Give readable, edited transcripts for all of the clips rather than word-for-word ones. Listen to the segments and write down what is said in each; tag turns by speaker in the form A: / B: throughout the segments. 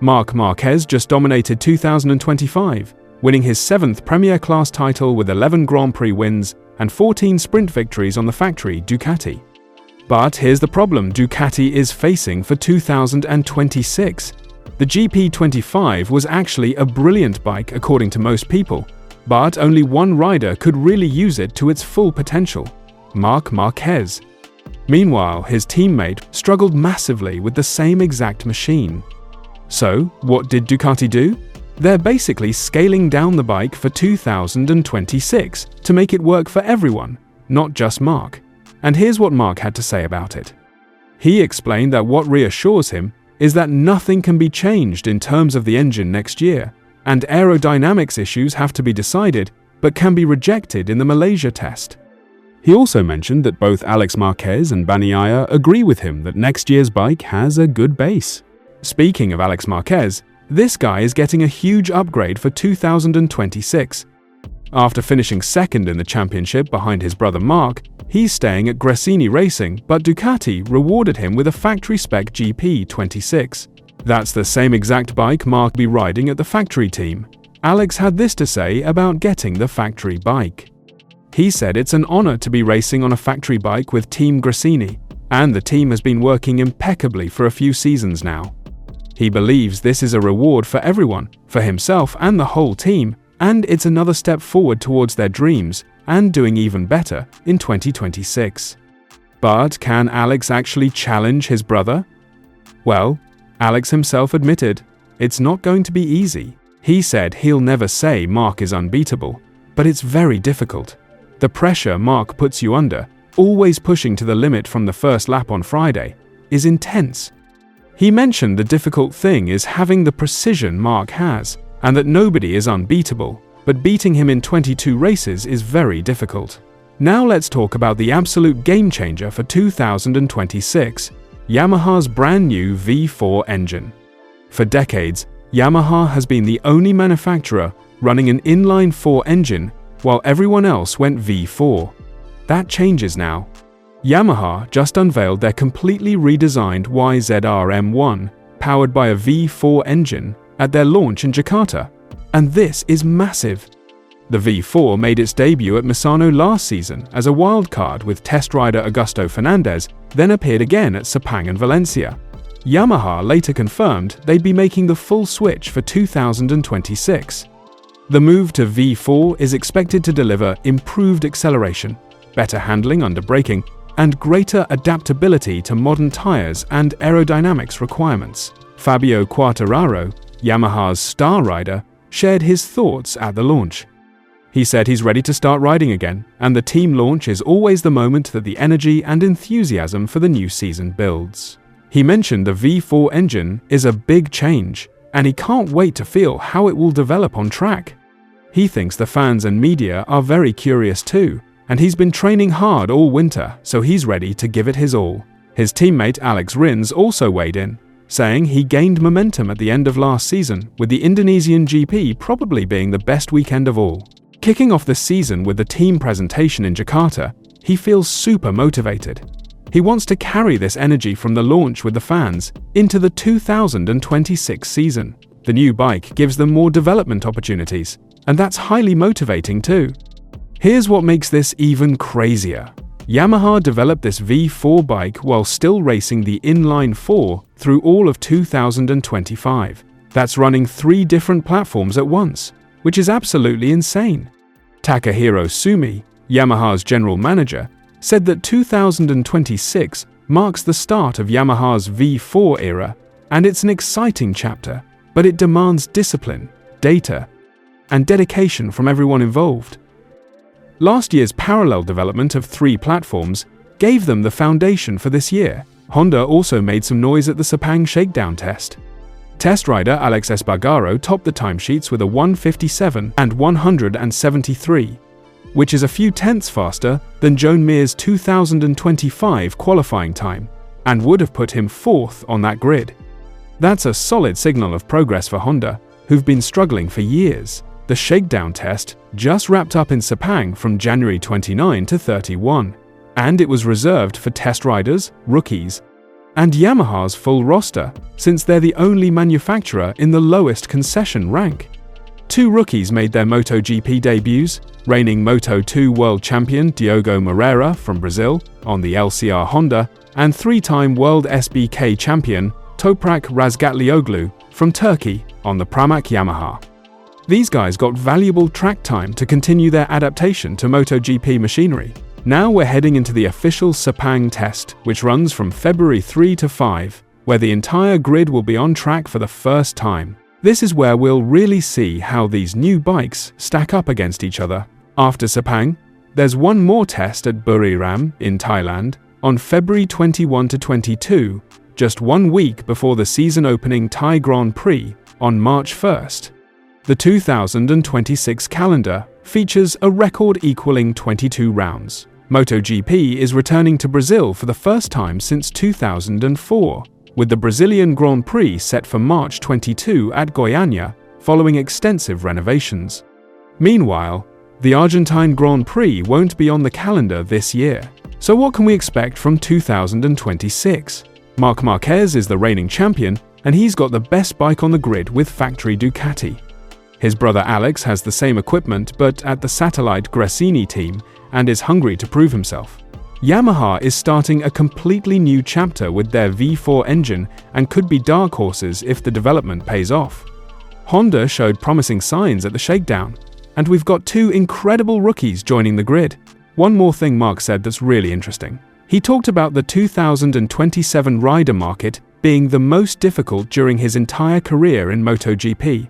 A: Marc Marquez just dominated 2025, winning his 7th Premier Class title with 11 Grand Prix wins and 14 sprint victories on the factory Ducati. But here's the problem Ducati is facing for 2026. The GP25 was actually a brilliant bike according to most people, but only one rider could really use it to its full potential: Marc Marquez. Meanwhile, his teammate struggled massively with the same exact machine. So, what did Ducati do? They're basically scaling down the bike for 2026 to make it work for everyone, not just Marc. And here's what Marc had to say about it. He explained that what reassures him is that nothing can be changed in terms of the engine next year, and aerodynamics issues have to be decided but can be rejected in the Malaysia test. He also mentioned that both Alex Marquez and Bagnaia agree with him that next year's bike has a good base. Speaking of Alex Marquez, this guy is getting a huge upgrade for 2026. After finishing second in the championship behind his brother Marc, he's staying at Gresini Racing, but Ducati rewarded him with a factory-spec GP26. That's the same exact bike Marc will be riding at the factory team. Alex had this to say about getting the factory bike. He said it's an honor to be racing on a factory bike with Team Gresini, and the team has been working impeccably for a few seasons now. He believes this is a reward for everyone, for himself and the whole team, and it's another step forward towards their dreams and doing even better in 2026. But can Alex actually challenge his brother? Well, Alex himself admitted, it's not going to be easy. He said he'll never say Marc is unbeatable, but it's very difficult. The pressure Marc puts you under, always pushing to the limit from the first lap on Friday, is intense. He mentioned the difficult thing is having the precision Marc has, and that nobody is unbeatable, but beating him in 22 races is very difficult. Now let's talk about the absolute game changer for 2026, Yamaha's brand new V4 engine. For decades, Yamaha has been the only manufacturer running an inline-4 engine while everyone else went V4. That changes now. Yamaha just unveiled their completely redesigned YZR-M1, powered by a V4 engine, at their launch in Jakarta, and this is massive. The V4 made its debut at Misano last season as a wildcard with test rider Augusto Fernandez, then appeared again at Sepang and Valencia. Yamaha later confirmed they'd be making the full switch for 2026. The move to V4 is expected to deliver improved acceleration, better handling under braking, and greater adaptability to modern tires and aerodynamics requirements. Fabio Quartararo, Yamaha's star rider, shared his thoughts at the launch. He said he's ready to start riding again, and the team launch is always the moment that the energy and enthusiasm for the new season builds. He mentioned the V4 engine is a big change, and he can't wait to feel how it will develop on track. He thinks the fans and media are very curious too, and he's been training hard all winter, so he's ready to give it his all. His teammate Alex Rins also weighed in, saying he gained momentum at the end of last season, with the Indonesian GP probably being the best weekend of all. Kicking off the season with the team presentation in Jakarta, he feels super motivated. He wants to carry this energy from the launch with the fans into the 2026 season. The new bike gives them more development opportunities, and that's highly motivating too. Here's what makes this even crazier. Yamaha developed this V4 bike while still racing the inline 4 through all of 2025. That's running 3 different platforms at once, which is absolutely insane. Takahiro Sumi, Yamaha's general manager, said that 2026 marks the start of Yamaha's V4 era, and it's an exciting chapter, but it demands discipline, data, and dedication from everyone involved. Last year's parallel development of 3 platforms gave them the foundation for this year. Honda also made some noise at the Sepang shakedown test. Test rider Alex Espargaro topped the timesheets with a 1:57 and 173, which is a few tenths faster than Joan Mir's 2025 qualifying time, and would have put him 4th on that grid. That's a solid signal of progress for Honda, who've been struggling for years. The shakedown test just wrapped up in Sepang from January 29 to 31, and it was reserved for test riders, rookies, and Yamaha's full roster, since they're the only manufacturer in the lowest concession rank. 2 rookies made their MotoGP debuts, reigning Moto2 world champion Diogo Moreira from Brazil on the LCR Honda, and 3-time world SBK champion Toprak Razgatlioglu from Turkey on the Pramac Yamaha. These guys got valuable track time to continue their adaptation to MotoGP machinery. Now we're heading into the official Sepang test, which runs from February 3 to 5, where the entire grid will be on track for the first time. This is where we'll really see how these new bikes stack up against each other. After Sepang, there's one more test at Buriram in Thailand on February 21 to 22, just 1 week before the season-opening Thai Grand Prix on March 1st. The 2026 calendar features a record equaling 22 rounds. MotoGP is returning to Brazil for the first time since 2004, with the Brazilian Grand Prix set for March 22 at Goiânia, following extensive renovations. Meanwhile, the Argentine Grand Prix won't be on the calendar this year. So what can we expect from 2026? Marc Marquez is the reigning champion, and he's got the best bike on the grid with factory Ducati. His brother Alex has the same equipment but at the satellite Gresini team and is hungry to prove himself. Yamaha is starting a completely new chapter with their V4 engine and could be dark horses if the development pays off. Honda showed promising signs at the shakedown, and we've got 2 incredible rookies joining the grid. One more thing Marc said that's really interesting. He talked about the 2027 rider market being the most difficult during his entire career in MotoGP.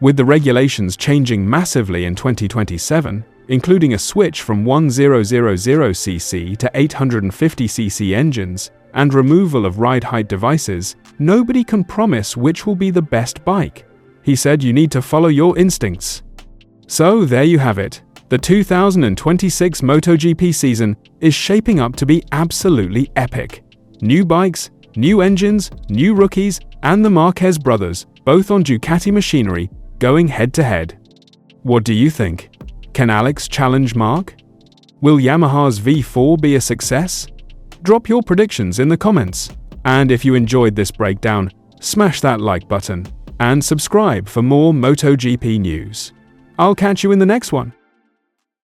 A: With the regulations changing massively in 2027, including a switch from 1000cc to 850cc engines and removal of ride height devices, nobody can promise which will be the best bike. He said you need to follow your instincts. So there you have it. The 2026 MotoGP season is shaping up to be absolutely epic. New bikes, new engines, new rookies, and the Marquez brothers, both on Ducati machinery, going head-to-head. What do you think? Can Alex challenge Marc? Will Yamaha's V4 be a success? Drop your predictions in the comments. And if you enjoyed this breakdown, smash that like button and subscribe for more MotoGP news. I'll catch you in the next one.